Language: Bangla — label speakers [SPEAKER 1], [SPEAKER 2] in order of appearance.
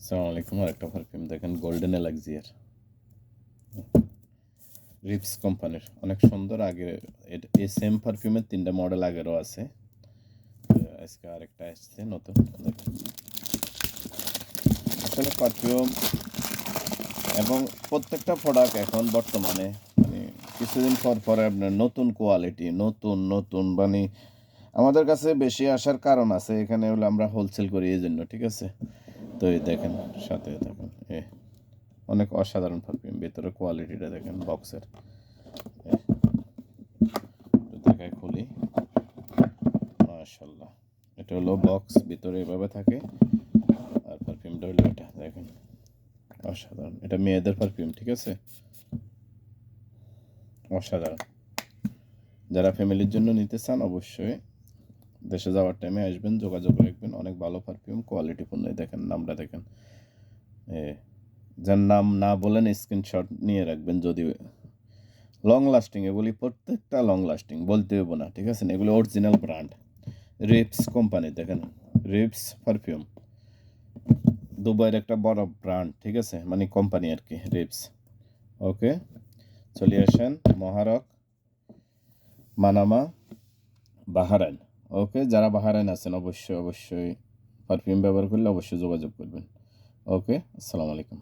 [SPEAKER 1] আসসালামু আলাইকুম। আরেকটা পারফিউম দেখেন, গোল্ডেন এলাক্সিয়ার, রিপস কোম্পানির, অনেক সুন্দর। আগে এই সেম পারফিউমের 3টা মডেল আগেরও আছে, আজকে আরেকটা আসছে নতুন। দেখেন, আসলে পারফিউম এবং প্রত্যেকটা প্রোডাক্ট এখন বর্তমানে মানে কিছুদিন পর পরে আপনার নতুন কোয়ালিটি, নতুন নতুন মানে আমাদের কাছে বেশি আসার কারণ আছে। এখানে হলো আমরা হোলসেল করি এই জন্য, ঠিক আছে। তো এই দেখেন, সাথে দেখেন অনেক অসাধারণ পারফিউম। ভেতরে কোয়ালিটিটা দেখেন, বক্সের দেখায় খুলি, মাশাল্লাহ। এটা হলো বক্স, ভিতরে এভাবে থাকে। আর পারফিউমটা হলো এটা দেখেন, অসাধারণ। এটা মেয়েদের পারফিউম, ঠিক আছে, অসাধারণ। যারা ফ্যামিলির জন্য নিতে চান অবশ্যই দেশে যাওয়ার টাইমে আসবেন, যোগাযোগ রাখবেন। অনেক ভালো পারফিউম, কোয়ালিটিপূর্ণ। দেখেন নামটা দেখেন, যার নাম না বলেন স্ক্রিনশট নিয়ে রাখবেন। যদি লং লাস্টিং, এগুলি প্রত্যেকটা লং লাস্টিং, বলতে হবো না, ঠিক আছে। এগুলো অরিজিনাল ব্র্যান্ড, রিপস কোম্পানি। দেখেন, রিপস পারফিউম দুবাইয়ের একটা বড় ব্র্যান্ড, ঠিক আছে, মানে কোম্পানি আর কি, রিপস। ওকে, চলে আসেন মহারক, মানামা, বাহারাইন। ওকে, যারা বাহারাইন আছেন অবশ্যই অবশ্যই পারফিউম ব্যবহার করলে অবশ্যই যোগাযোগ করবেন। ওকে, আসসালামু আলাইকুম।